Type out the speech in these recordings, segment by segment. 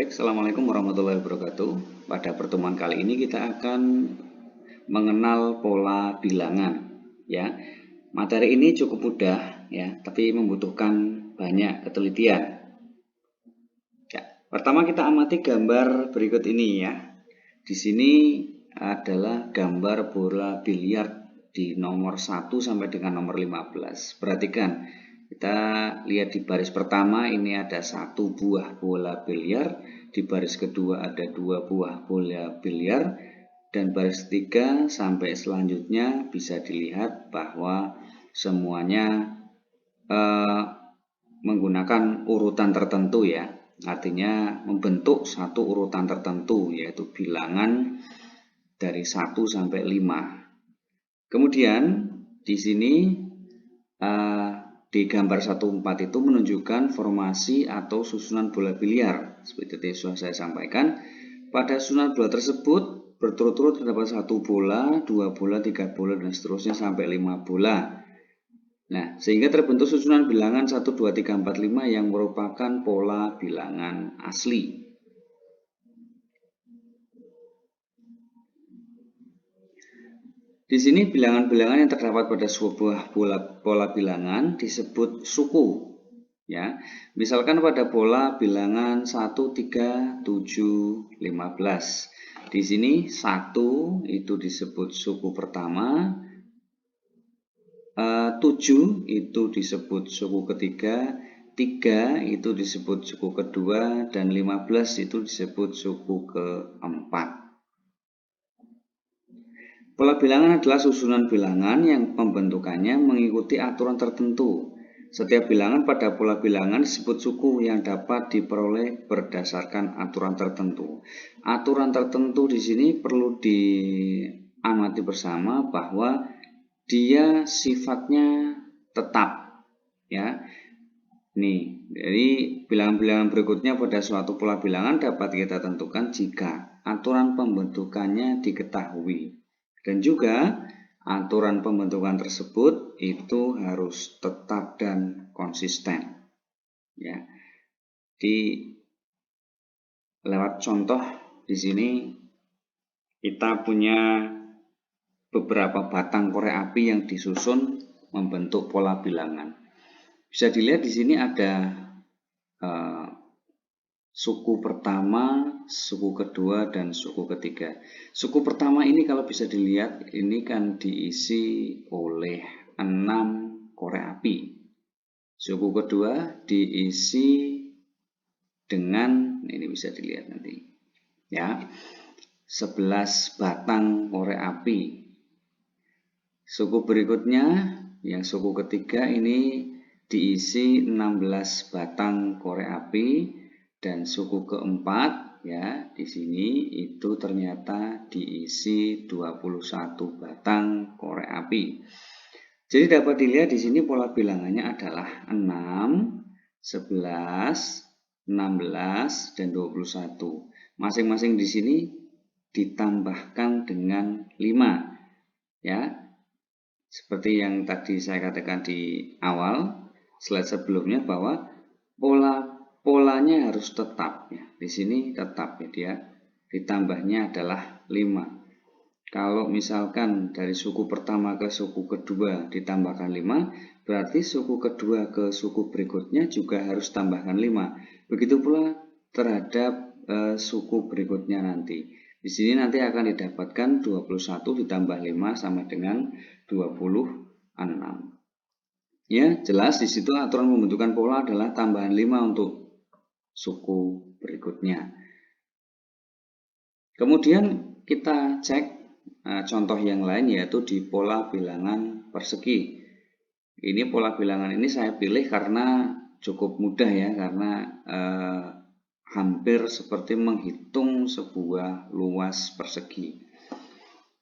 Baik, Assalamualaikum warahmatullahi wabarakatuh. Pada pertemuan kali ini kita akan mengenal pola bilangan. Ya, materi ini cukup mudah, ya, tapi membutuhkan banyak ketelitian. Ya, pertama kita amati gambar berikut ini ya. Di sini adalah gambar bola biliar di nomor 1 sampai dengan nomor 15. Perhatikan. Kita lihat di baris pertama ini ada 1 buah bola biliar, di baris kedua ada 2 buah bola biliar, dan baris ketiga sampai selanjutnya bisa dilihat bahwa semuanya menggunakan urutan tertentu ya. Artinya membentuk satu urutan tertentu yaitu bilangan dari 1 sampai 5. Kemudian di sini di gambar 14 itu menunjukkan formasi atau susunan bola biliar. Seperti yang sudah saya sampaikan, pada susunan bola tersebut berturut-turut terdapat 1 bola, 2 bola, 3 bola, dan seterusnya sampai 5 bola. Nah, sehingga terbentuk susunan bilangan 1, 2, 3, 4, 5 yang merupakan pola bilangan asli. Di sini bilangan-bilangan yang terdapat pada sebuah pola bilangan disebut suku. Ya, misalkan pada pola bilangan 1, 3, 7, 15. Di sini 1 itu disebut suku pertama, 7 itu disebut suku ketiga, 3 itu disebut suku kedua, dan 15 itu disebut suku keempat. Pola bilangan adalah susunan bilangan yang pembentukannya mengikuti aturan tertentu. Setiap bilangan pada pola bilangan disebut suku yang dapat diperoleh berdasarkan aturan tertentu. Aturan tertentu di sini perlu diamati bersama bahwa dia sifatnya tetap, ya. Nih, jadi bilangan-bilangan berikutnya pada suatu pola bilangan dapat kita tentukan jika aturan pembentukannya diketahui. Dan juga aturan pembentukan tersebut itu harus tetap dan konsisten. Ya. Lewat contoh di sini kita punya beberapa batang korek api yang disusun membentuk pola bilangan. Bisa dilihat di sini ada suku pertama, suku kedua, dan suku ketiga. Suku pertama ini kalau bisa dilihat ini kan diisi oleh 6 korek api. Suku kedua diisi dengan, ini bisa dilihat nanti ya, 11 batang korek api. Suku berikutnya yang suku ketiga ini diisi 16 batang korek api. Dan suku keempat ya di sini itu ternyata diisi 21 batang korek api. Jadi dapat dilihat di sini pola bilangannya adalah 6, 11, 16 dan 21. Masing-masing di sini ditambahkan dengan 5. Ya. Seperti yang tadi saya katakan di awal slide sebelumnya bahwa polanya harus tetap ya. Di sini tetap ya, dia ditambahnya adalah 5. Kalau misalkan dari suku pertama ke suku kedua ditambahkan 5, berarti suku kedua ke suku berikutnya juga harus tambahkan 5. Begitu pula terhadap suku berikutnya nanti. Di sini nanti akan didapatkan 21 ditambah 5 sama dengan 26. Ya, jelas di situ aturan pembentukan pola adalah tambahan 5 untuk suku berikutnya. Kemudian kita cek contoh yang lain yaitu di pola bilangan persegi. Ini pola bilangan ini saya pilih karena cukup mudah ya, karena hampir seperti menghitung sebuah luas persegi.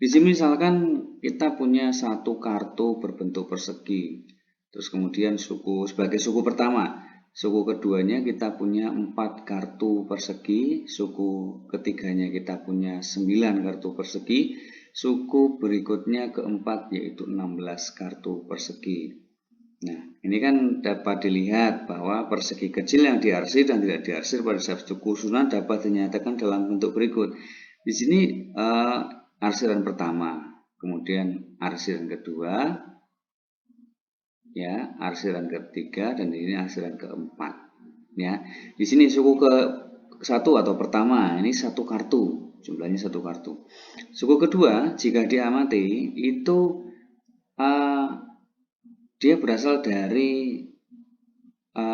Di sini misalkan kita punya satu kartu berbentuk persegi. Terus kemudian sebagai suku pertama. Suku keduanya kita punya 4 kartu persegi, suku ketiganya kita punya 9 kartu persegi, suku berikutnya keempat yaitu 16 kartu persegi. Nah, ini kan dapat dilihat bahwa persegi kecil yang diarsir dan tidak diarsir pada satu susunan dapat dinyatakan dalam bentuk berikut. Di sini arsiran pertama, kemudian arsiran kedua, ya, arsiran ketiga, dan ini arsiran keempat. Ya, di sini suku ke satu atau pertama ini satu kartu, jumlahnya satu kartu. Suku kedua jika diamati itu dia berasal dari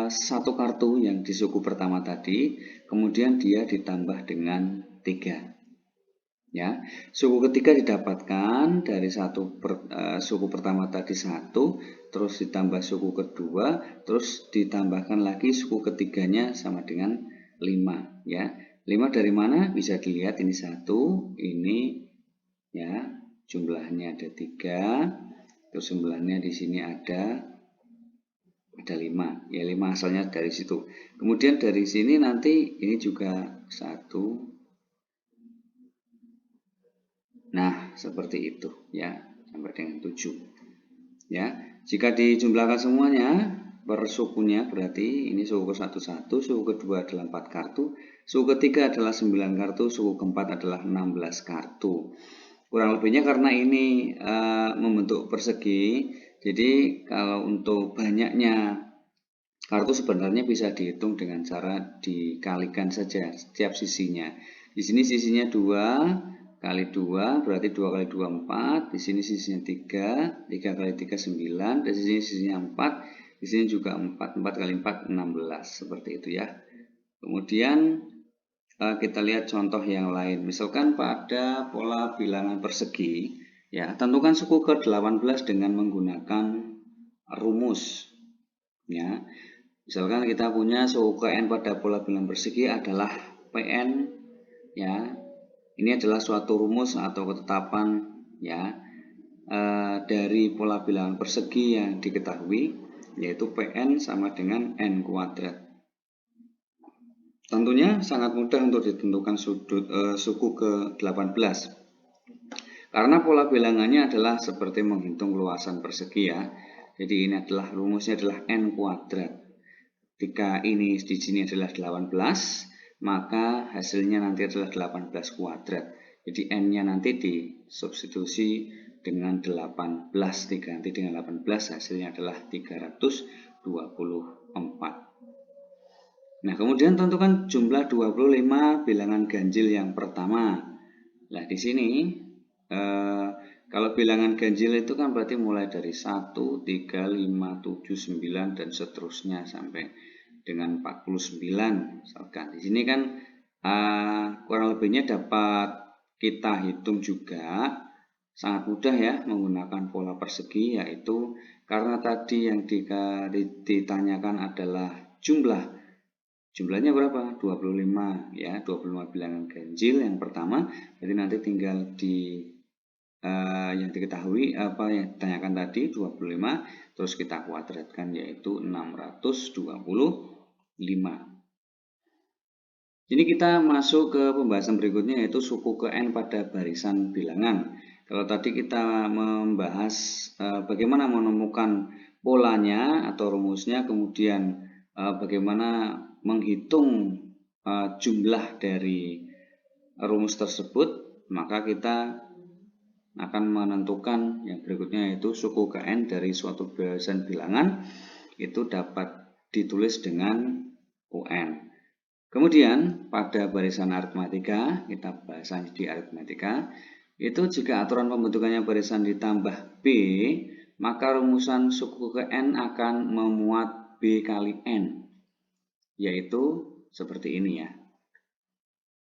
satu kartu yang di suku pertama tadi, kemudian dia ditambah dengan 3. Ya, suku ketiga didapatkan dari suku pertama tadi 1, terus ditambah suku kedua, terus ditambahkan lagi suku ketiganya sama dengan 5. Ya, 5 dari mana? Bisa dilihat ini 1, ini ya jumlahnya ada 3, terus jumlahnya di sini ada 5, ya 5 asalnya dari situ. Kemudian dari sini nanti ini juga 1. Nah, seperti itu ya, sampai dengan 7. Ya, jika dijumlahkan semuanya per sukunya berarti ini suku ke-1 1, suku kedua adalah 4 kartu, suku ketiga adalah 9 kartu, suku keempat adalah 16 kartu. Kurang lebihnya karena ini membentuk persegi, jadi kalau untuk banyaknya kartu sebenarnya bisa dihitung dengan cara dikalikan saja setiap sisinya. Di sini sisinya 2 kali 2 berarti 2 kali 2 4. Di sini sisinya 3, 3 kali 3 9. Dan di sini sisinya 4, di sini juga 4, 4 kali 4 16. Seperti itu ya. Kemudian kita lihat contoh yang lain. Misalkan pada pola bilangan persegi, ya tentukan suku ke-18 dengan menggunakan rumus. Ya. Misalkan kita punya suku ke-n pada pola bilangan persegi adalah Pn, ya. Ini adalah suatu rumus atau ketetapan ya dari pola bilangan persegi yang diketahui, yaitu Pn sama dengan n kuadrat. Tentunya sangat mudah untuk ditentukan suku ke-18. Karena pola bilangannya adalah seperti menghitung luasan persegi ya. Jadi ini adalah rumusnya adalah n kuadrat. Jika ini di sini adalah 18, maka hasilnya nanti adalah 18 kuadrat. Jadi n-nya nanti disubstitusi dengan 18, diganti dengan 18, hasilnya adalah 324. Nah, kemudian tentukan jumlah 25 bilangan ganjil yang pertama. Nah, di sini kalau bilangan ganjil itu kan berarti mulai dari 1, 3, 5, 7, 9 dan seterusnya sampai dengan 49 misalkan. Di sini kan kurang lebihnya dapat kita hitung juga sangat mudah ya menggunakan pola persegi, yaitu karena tadi yang ditanyakan adalah jumlahnya berapa? 25 ya, 25 bilangan ganjil yang pertama. Jadi nanti tinggal yang diketahui apa yang ditanyakan tadi 25, terus kita kuadratkan yaitu 625. Jadi kita masuk ke pembahasan berikutnya yaitu suku ke n pada barisan bilangan. Kalau tadi kita membahas bagaimana menemukan polanya atau rumusnya, kemudian bagaimana menghitung jumlah dari rumus tersebut, maka kita akan menentukan yang berikutnya yaitu suku ke n dari suatu barisan bilangan itu dapat ditulis dengan UN. Kemudian pada barisan aritmatika, kita bahas di aritmatika, itu jika aturan pembentukannya barisan ditambah B, maka rumusan suku ke n akan memuat B kali n, yaitu seperti ini ya.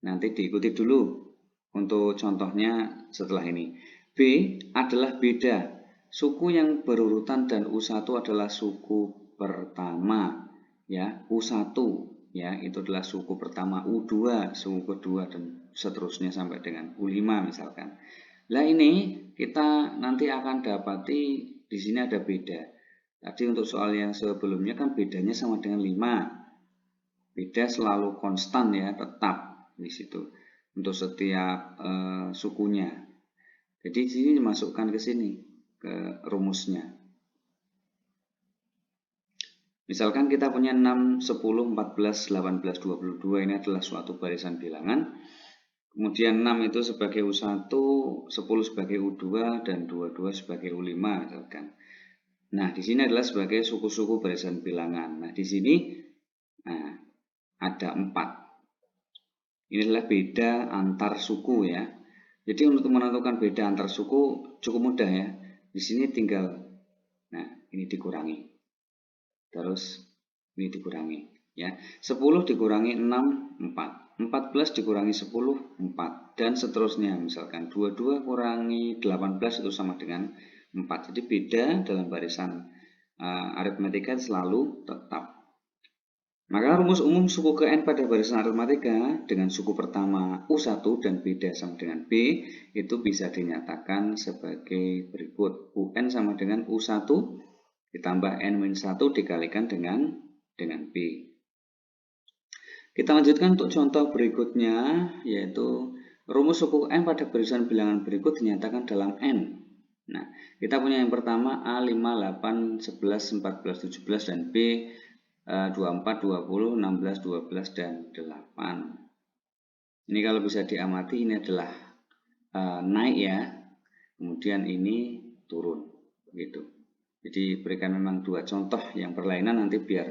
Nanti diikuti dulu untuk contohnya setelah ini. B adalah beda. Suku yang berurutan dan U1 adalah suku pertama, ya, U1 ya, itu adalah suku pertama, U2 suku kedua dan seterusnya sampai dengan U5 misalkan. Nah, ini kita nanti akan dapati di sini ada beda. Tadi untuk soal yang sebelumnya kan bedanya sama dengan 5. Beda selalu konstan ya, tetap di situ untuk setiap sukunya. Jadi di sini dimasukkan ke sini ke rumusnya. Misalkan kita punya 6, 10, 14, 18, 22 ini adalah suatu barisan bilangan. Kemudian 6 itu sebagai U1, 10 sebagai U2, dan 22 sebagai U5 misalkan. Nah, di sini adalah sebagai suku-suku barisan bilangan. Nah, di sini ada 4. Ini adalah beda antar suku ya. Jadi untuk menentukan beda antar suku cukup mudah ya. Di sini tinggal, ini dikurangi. Terus ini dikurangi ya. 10 dikurangi 6, 4. 14 dikurangi 10, 4. Dan seterusnya. Misalkan 22 kurangi 18 itu sama dengan 4. Jadi beda dalam barisan aritmatika selalu tetap. Maka rumus umum suku ke N pada barisan aritmatika dengan suku pertama U1 dan beda sama dengan B itu bisa dinyatakan sebagai berikut. UN sama dengan U1 ditambah N-1 dikalikan dengan B. Kita lanjutkan untuk contoh berikutnya, yaitu rumus suku N pada barisan bilangan berikut dinyatakan dalam N. Nah, kita punya yang pertama A, 5, 8, 11, 14, 17, dan B 24, 20, 16, 12, dan 8. Ini kalau bisa diamati ini adalah naik ya, kemudian ini turun gitu. Jadi berikan memang dua contoh yang berlainan nanti biar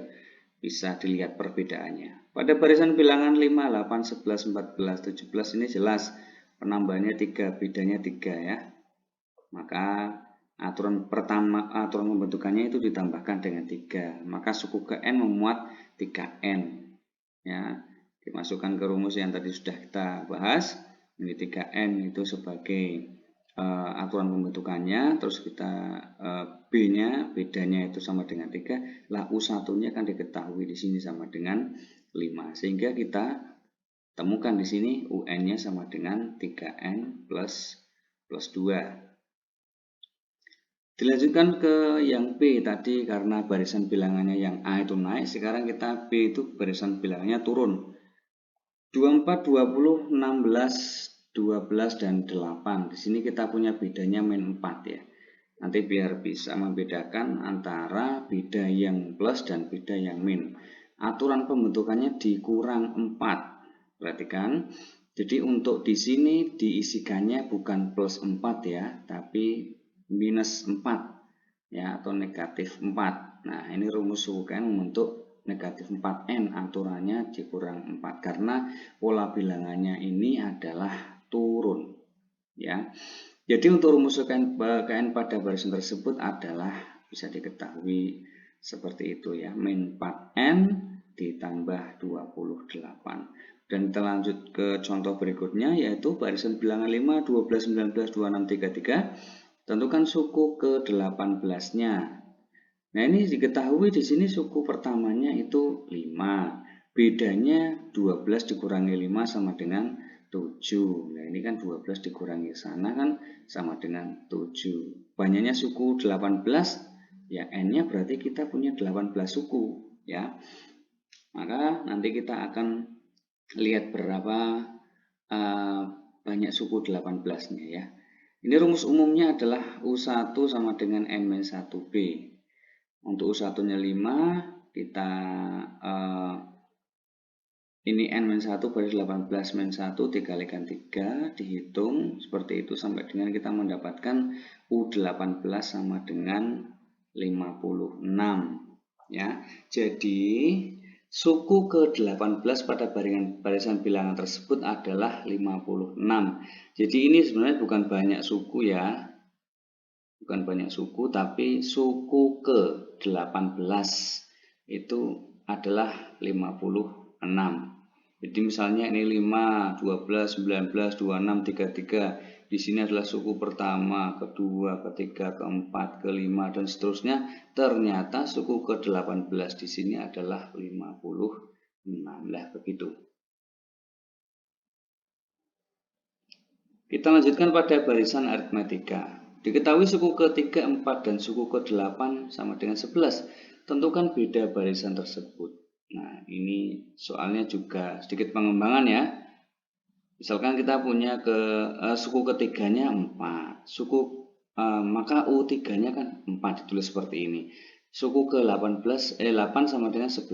bisa dilihat perbedaannya. Pada barisan bilangan 5, 8, 11, 14, 17 ini jelas penambahannya 3, bedanya 3 ya. Maka aturan pembentukannya itu ditambahkan dengan 3. Maka suku ke N memuat 3N. Ya, dimasukkan ke rumus yang tadi sudah kita bahas. Ini 3N itu sebagai aturan pembentukannya, terus kita B-nya, bedanya itu sama dengan 3. Lah U1-nya kan diketahui di sini sama dengan 5. Sehingga kita temukan di sini UN-nya sama dengan 3N plus 2. Dilanjutkan ke yang B tadi karena barisan bilangannya yang A itu naik, sekarang kita B itu barisan bilangannya turun. 24, 20, 16, 12, dan 8. Di sini kita punya bedanya min 4 ya. Nanti biar bisa membedakan antara beda yang plus dan beda yang min. Aturan pembentukannya dikurang 4. Perhatikan. Jadi untuk di sini diisikannya bukan plus 4 ya, tapi minus 4 ya, atau negatif 4. Nah, ini rumus suku N membentuk negatif 4N, aturannya dikurang 4 karena pola bilangannya ini adalah turun ya. Jadi untuk rumus KN pada barisan tersebut adalah bisa diketahui seperti itu ya, min 4N ditambah 28. Dan kita lanjut ke contoh berikutnya, yaitu barisan bilangan 5, 12, 19, 26, 33. Tentukan suku ke-18-nya. Nah, ini diketahui di sini suku pertamanya itu 5. Bedanya 12 dikurangi 5 sama dengan 7. Nah, ini kan 12 dikurangi sana kan sama dengan 7. Banyaknya suku 18, ya N-nya berarti kita punya 18 suku, ya. Maka nanti kita akan lihat berapa banyak suku 18-nya ya. Ini rumus umumnya adalah U1 sama dengan N-1B. Untuk U1-nya 5, kita ini N-1 baris 18 min 1 dikalikan 3, dihitung seperti itu sampai dengan kita mendapatkan U18 sama dengan 56 ya. Jadi suku ke-18 pada barisan bilangan tersebut adalah 56. Jadi ini sebenarnya bukan banyak suku ya. Bukan banyak suku, tapi suku ke-18 itu adalah 56. Jadi misalnya ini 5, 12, 19, 26, 33. Di sini adalah suku pertama, kedua, ketiga, keempat, kelima, dan seterusnya. Ternyata suku ke-18 di sini adalah 56. Nah, begitu. Kita lanjutkan pada barisan aritmatika. Diketahui suku ke-3, 4, dan suku ke-8 sama dengan 11. Tentukan beda barisan tersebut. Nah, ini soalnya juga sedikit pengembangan ya. Misalkan kita punya suku ketiganya 4, maka U3-nya kan 4 ditulis seperti ini. suku ke-8 sama dengan 11.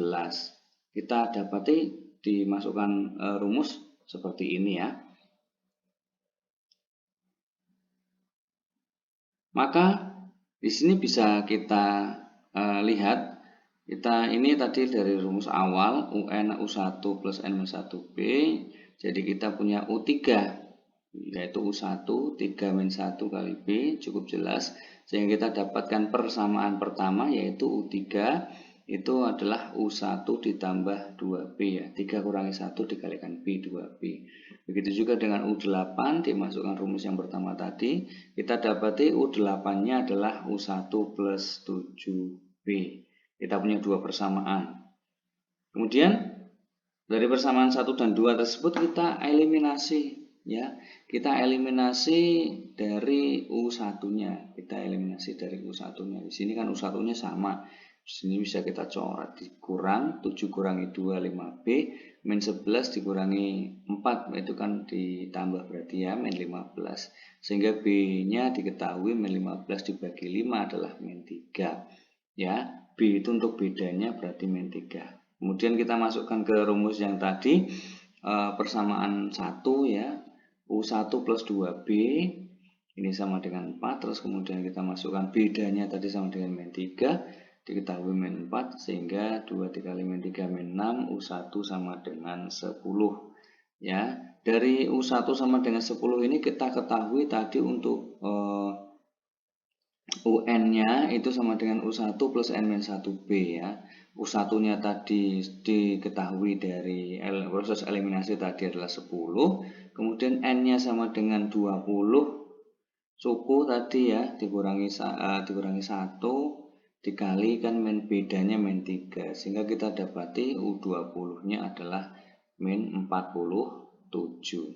Kita dapati dimasukkan rumus seperti ini ya. Maka di sini bisa kita lihat, ini tadi dari rumus awal UN U1 plus N-1B, jadi kita punya U3 yaitu U1 3-1 kali B, cukup jelas, sehingga kita dapatkan persamaan pertama yaitu U3 itu adalah U1 ditambah 2B ya, 3 kurangi 1 dikalikan B, 2B. Begitu juga dengan U8 dimasukkan rumus yang pertama tadi, kita dapati U8-nya adalah U1 plus 7B. Kita punya dua persamaan. Kemudian dari persamaan 1 dan 2 tersebut kita eliminasi ya. Kita eliminasi dari U1-nya. Kita eliminasi dari U1-nya. Di sini kan U1-nya sama. Di sini bisa kita coret, dikurang 7 kurangi 2 5B, min 11 dikurangi 4 itu kan ditambah berarti ya min 15. Sehingga B-nya diketahui min 15 dibagi 5 adalah min 3. Ya, B itu untuk bedanya berarti min 3. Kemudian kita masukkan ke rumus yang tadi, persamaan 1 ya, U1 plus 2B ini sama dengan 4, terus kemudian kita masukkan bedanya tadi sama dengan min 3, diketahui min 4, sehingga 2 dikali min 3 min 6, U1 sama dengan 10 ya. Dari U1 sama dengan 10 ini kita ketahui tadi untuk UN-nya itu sama dengan U1 plus N-1B ya. U1-nya tadi diketahui dari proses eliminasi tadi adalah 10. Kemudian N-nya sama dengan 20. Suku tadi ya dikurangi 1 dikalikan min bedanya min 3. Sehingga kita dapati U20-nya adalah min 47.